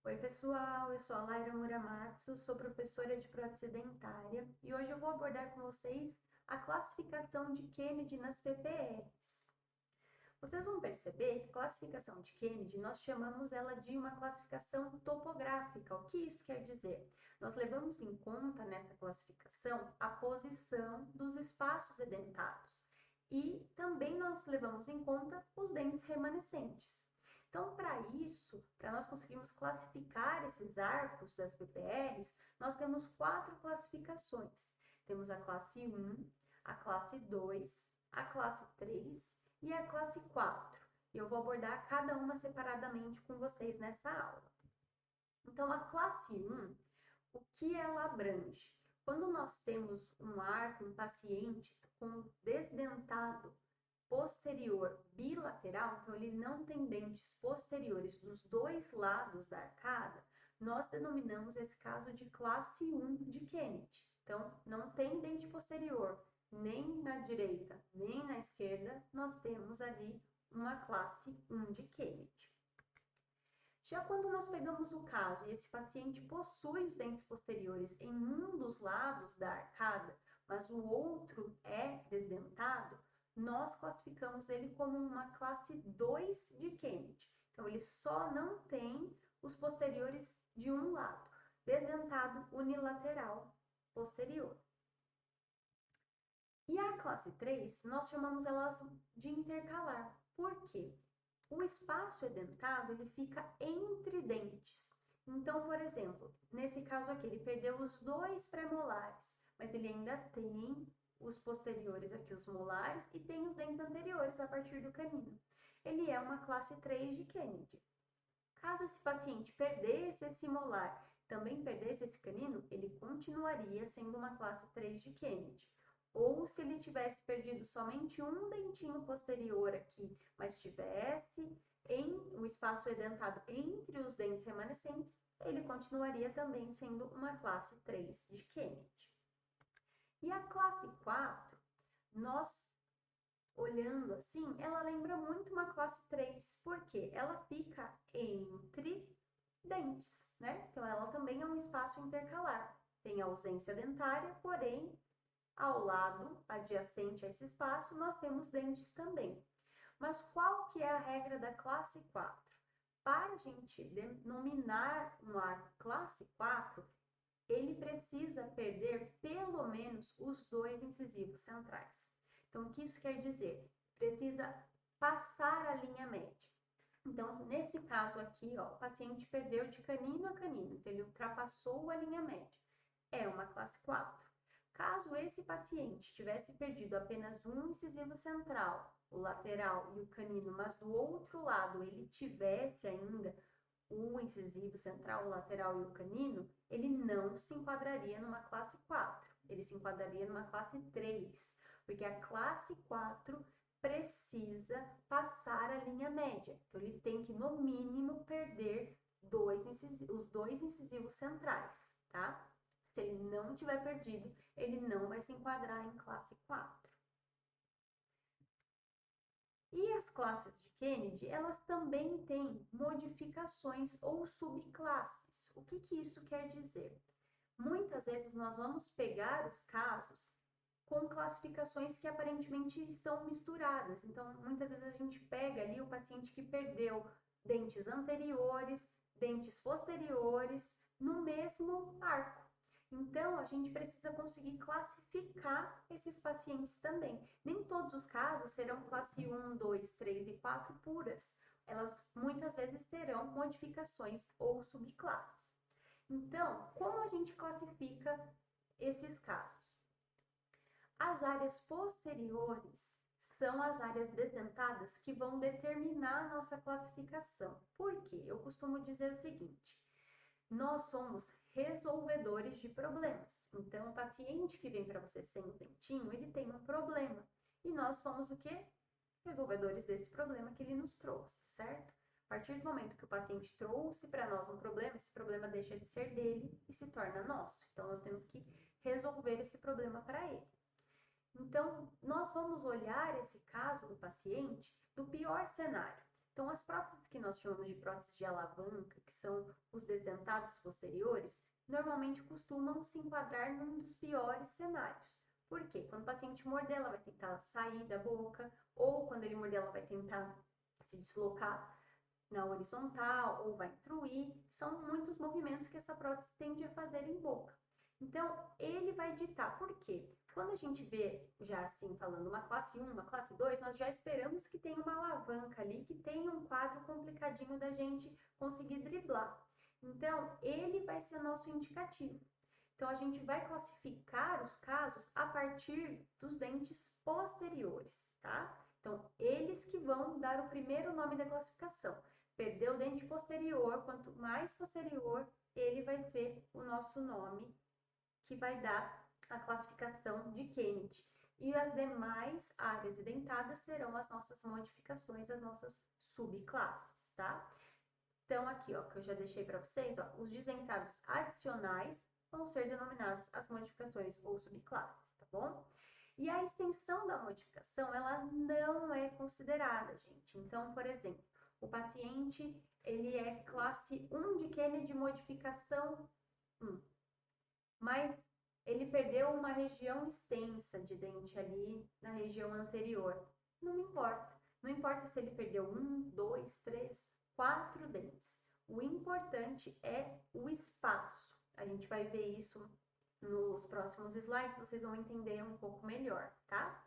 Oi, pessoal, eu sou a Laira Muramatsu, sou professora de prótese dentária e hoje eu vou abordar com vocês a classificação de Kennedy nas PPRs. Vocês vão perceber que a classificação de Kennedy, nós chamamos ela de uma classificação topográfica. O que isso quer dizer? Nós levamos em conta nessa classificação a posição dos espaços edentados e também nós levamos em conta os dentes remanescentes. Então, para isso, para nós conseguirmos classificar esses arcos das PPRs, nós temos 4 classificações. Temos a classe 1, a classe 2, a classe 3 e a classe 4. E eu vou abordar cada uma separadamente com vocês nessa aula. Então, a classe 1, o que ela abrange? Quando nós temos um arco, um paciente com desdentado posterior bilateral, então ele não tem dentes posteriores dos dois lados da arcada, nós denominamos esse caso de classe 1 de Kennedy. Então, não tem dente posterior nem na direita, nem na esquerda, nós temos ali uma classe 1 de Kennedy. Já quando nós pegamos o caso e esse paciente possui os dentes posteriores em um dos lados da arcada, mas o outro é desdentado, nós classificamos ele como uma classe 2 de Kennedy. Então, ele só não tem os posteriores de um lado, desdentado unilateral posterior. E a classe 3, nós chamamos ela de intercalar. Por quê? O espaço edentado, ele fica entre dentes. Então, por exemplo, nesse caso aqui, ele perdeu os 2 pré-molares, mas ele ainda tem os posteriores aqui, os molares, e tem os dentes anteriores a partir do canino. Ele é uma classe 3 de Kennedy. Caso esse paciente perdesse esse molar, também perdesse esse canino, ele continuaria sendo uma classe 3 de Kennedy. Ou se ele tivesse perdido somente um dentinho posterior aqui, mas tivesse o espaço edentado entre os dentes remanescentes, ele continuaria também sendo uma classe 3 de Kennedy. E a classe 4, nós olhando assim, ela lembra muito uma classe 3, porque ela fica entre dentes, né? Então, ela também é um espaço intercalar. Tem ausência dentária, porém, ao lado, adjacente a esse espaço, nós temos dentes também. Mas qual que é a regra da classe 4? Para a gente denominar um arco classe 4, ele precisa perder pelo menos os 2 incisivos centrais. Então, o que isso quer dizer? Precisa passar a linha média. Então, nesse caso aqui, ó, o paciente perdeu de canino a canino, então ele ultrapassou a linha média. É uma classe 4. Caso esse paciente tivesse perdido apenas um incisivo central, o lateral e o canino, mas do outro lado ele tivesse ainda o incisivo central, o lateral e o canino, ele não se enquadraria numa classe 4, ele se enquadraria numa classe 3, porque a classe 4 precisa passar a linha média. Então, ele tem que, no mínimo, perder os dois incisivos centrais, tá? Se ele não tiver perdido, ele não vai se enquadrar em classe 4. E as classes de Kennedy, elas também têm modificações ou subclasses. O que isso quer dizer? Muitas vezes nós vamos pegar os casos com classificações que aparentemente estão misturadas. Então, muitas vezes a gente pega ali o paciente que perdeu dentes anteriores, dentes posteriores, no mesmo arco. Então, a gente precisa conseguir classificar esses pacientes também. Nem todos os casos serão classe 1, 2, 3 e 4 puras. Elas muitas vezes terão modificações ou subclasses. Então, como a gente classifica esses casos? As áreas posteriores são as áreas desdentadas que vão determinar a nossa classificação. Por quê? Eu costumo dizer o seguinte: nós somos resolvedores de problemas. Então, o paciente que vem para você sem o dentinho, ele tem um problema. E nós somos o quê? Resolvedores desse problema que ele nos trouxe, certo? A partir do momento que o paciente trouxe para nós um problema, esse problema deixa de ser dele e se torna nosso. Então, nós temos que resolver esse problema para ele. Então, nós vamos olhar esse caso do paciente do pior cenário. Então, as próteses que nós chamamos de próteses de alavanca, que são os desdentados posteriores, normalmente costumam se enquadrar num dos piores cenários. Por quê? Quando o paciente morder, ela vai tentar sair da boca, ou quando ele morder, ela vai tentar se deslocar na horizontal ou vai intruir. São muitos movimentos que essa prótese tende a fazer em boca. Então, ele vai ditar. Por quê? Quando a gente vê, já assim, falando uma classe 1, uma classe 2, nós já esperamos que tenha uma alavanca ali, que tenha um quadro complicadinho da gente conseguir driblar. Então, ele vai ser nosso indicativo. Então, a gente vai classificar os casos a partir dos dentes posteriores, tá? Então, eles que vão dar o primeiro nome da classificação. Perdeu o dente posterior, quanto mais posterior, ele vai ser o nosso nome que vai dar a classificação de Kennedy. E as demais áreas edentadas serão as nossas modificações, as nossas subclasses, tá? Então, aqui, ó, que eu já deixei para vocês, ó, os desdentados adicionais vão ser denominados as modificações ou subclasses, tá bom? E a extensão da modificação, ela não é considerada, gente. Então, por exemplo, o paciente, ele é classe 1 de Kennedy modificação 1, mas ele perdeu uma região extensa de dente ali na região anterior. Não importa. Não importa se ele perdeu 1, 2, 3, 4 dentes. O importante é o espaço. A gente vai ver isso nos próximos slides, vocês vão entender um pouco melhor, tá?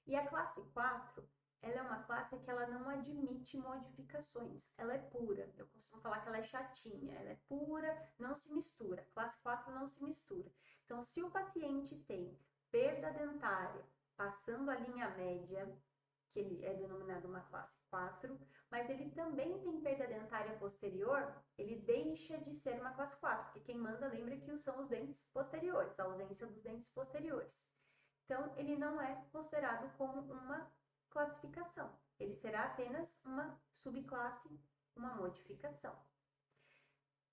E a classe 4, ela é uma classe que ela não admite modificações, ela é pura. Eu costumo falar que ela é chatinha, ela é pura, não se mistura. Classe 4 não se mistura. Então, se o paciente tem perda dentária passando a linha média, que ele é denominado uma classe 4, mas ele também tem perda dentária posterior, ele deixa de ser uma classe 4, porque quem manda lembra que são os dentes posteriores, a ausência dos dentes posteriores. Então, ele não é considerado como uma classificação. Ele será apenas uma subclasse, uma modificação.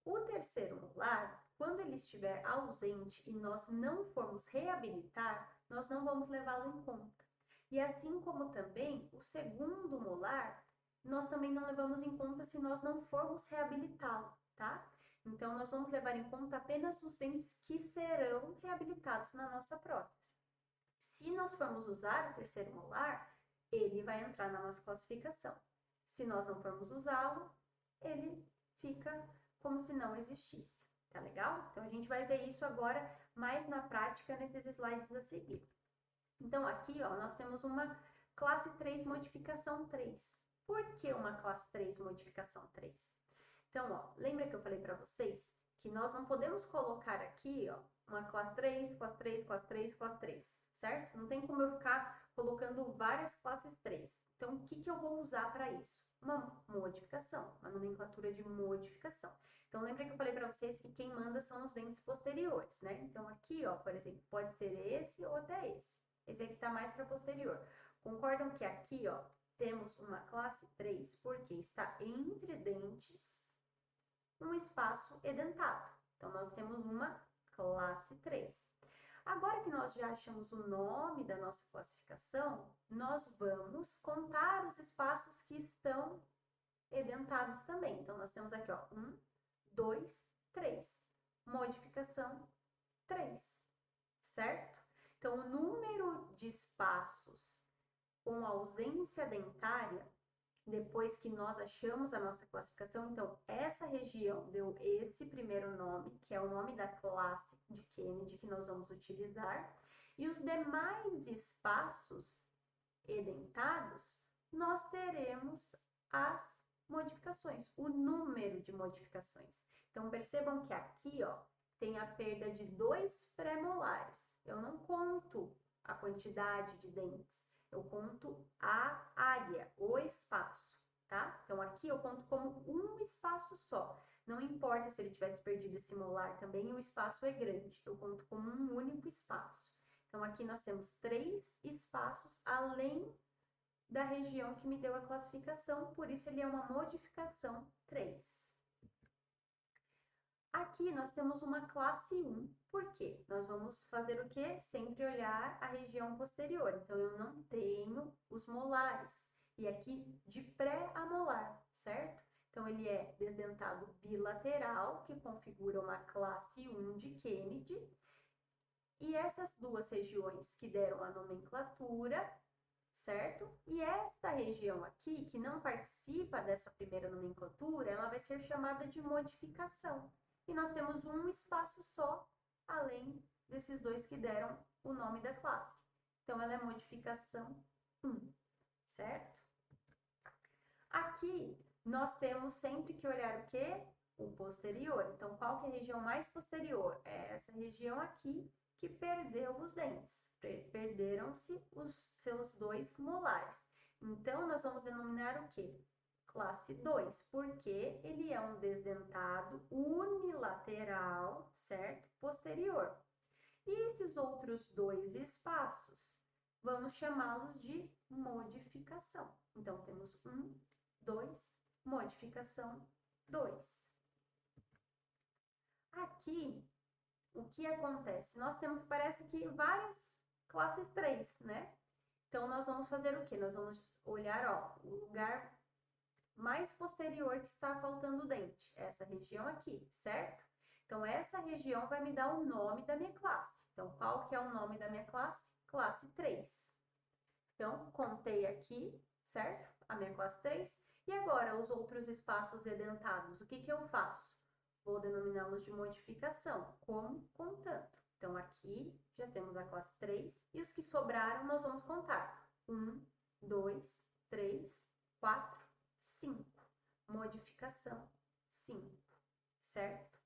O terceiro molar, quando ele estiver ausente e nós não formos reabilitar, nós não vamos levá-lo em conta. E assim como também o segundo molar, nós também não levamos em conta se nós não formos reabilitá-lo, tá? Então, nós vamos levar em conta apenas os dentes que serão reabilitados na nossa prótese. Se nós formos usar o terceiro molar, ele vai entrar na nossa classificação. Se nós não formos usá-lo, ele fica como se não existisse. Tá legal? Então, a gente vai ver isso agora mais na prática nesses slides a seguir. Então, aqui, ó, nós temos uma classe 3 modificação 3. Por que uma classe 3 modificação 3? Então, ó, lembra que eu falei para vocês que nós não podemos colocar aqui, ó, uma classe 3, classe 3, classe 3, classe 3, certo? Não tem como eu ficar colocando várias classes 3. Então, o que que eu vou usar para isso? Uma modificação, uma nomenclatura de modificação. Então, lembra que eu falei para vocês que quem manda são os dentes posteriores, né? Então, aqui, ó, por exemplo, pode ser esse ou até esse. Esse aqui tá mais para posterior. Concordam que aqui, ó, temos uma classe 3 porque está entre dentes um espaço edentado. Então, nós temos uma classe 3. Agora que nós já achamos o nome da nossa classificação, nós vamos contar os espaços que estão edentados também. Então, nós temos aqui, ó, 1, 2, 3. Modificação 3, certo? Então, o número de espaços com ausência dentária, depois que nós achamos a nossa classificação, então, essa região deu esse primeiro nome, que é o nome da classe de Kennedy que nós vamos utilizar, e os demais espaços edentados, nós teremos as modificações, o número de modificações. Então, percebam que aqui, ó, tem a perda de 2 pré-molares. Eu não conto a quantidade de dentes, eu conto a área, o espaço, tá? Então, aqui eu conto como um espaço só. Não importa se ele tivesse perdido esse molar também, o espaço é grande. Eu conto como um único espaço. Então, aqui nós temos 3 espaços além da região que me deu a classificação, por isso ele é uma modificação 3. Aqui nós temos uma classe 1, por quê? Nós vamos fazer o quê? Sempre olhar a região posterior, então eu não tenho os molares. e aqui de pré-amolar, certo? Então, ele é desdentado bilateral, que configura uma classe 1 de Kennedy, e essas duas regiões que deram a nomenclatura, certo? E esta região aqui, que não participa dessa primeira nomenclatura, ela vai ser chamada de modificação. E nós temos um espaço só, além desses dois que deram o nome da classe. Então, ela é modificação 1, certo? Aqui, nós temos sempre que olhar o quê? O posterior. Então, qual que é a região mais posterior? É essa região aqui que perdeu os dentes. Perderam-se os seus 2 molares. Então, nós vamos denominar o quê? Classe 2, porque ele é um desdentado unilateral, certo? Posterior. E esses outros 2 espaços, vamos chamá-los de modificação. Então, temos 1, 2, modificação 2. Aqui, o que acontece? Nós temos, parece que, várias classes 3, né? Então, nós vamos fazer o quê? Nós vamos olhar, ó, o lugar mais posterior que está faltando dente, essa região aqui, certo? Então, essa região vai me dar o nome da minha classe. Então, qual que é o nome da minha classe? Classe 3. Então, contei aqui, certo? A minha classe 3. E agora, os outros espaços edentados, o que que eu faço? Vou denominá-los de modificação, como contando. Então, aqui já temos a classe 3 e os que sobraram nós vamos contar. 1, 2, 3, 4, 5. Modificação 5, certo?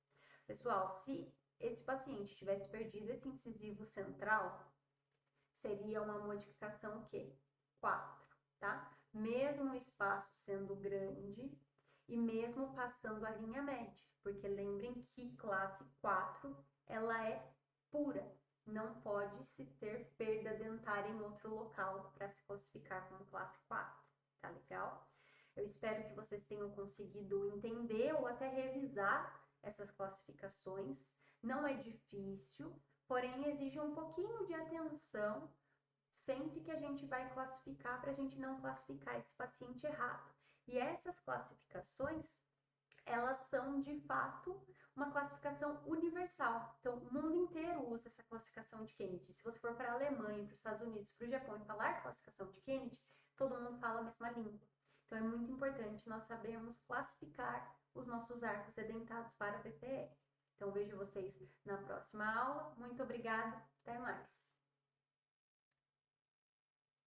Pessoal, se esse paciente tivesse perdido esse incisivo central, seria uma modificação o quê? 4, tá? Mesmo o espaço sendo grande e mesmo passando a linha média, porque lembrem que classe 4, ela é pura, não pode se ter perda dentária em outro local para se classificar como classe 4, tá legal? Eu espero que vocês tenham conseguido entender ou até revisar essas classificações. Não é difícil, porém exige um pouquinho de atenção sempre que a gente vai classificar, para a gente não classificar esse paciente errado. E essas classificações, elas são de fato uma classificação universal. Então, o mundo inteiro usa essa classificação de Kennedy. Se você for para a Alemanha, para os Estados Unidos, para o Japão e falar classificação de Kennedy, todo mundo fala a mesma língua. Então, é muito importante nós sabermos classificar os nossos arcos edentados para a PPE. Então, vejo vocês na próxima aula. Muito obrigada, até mais!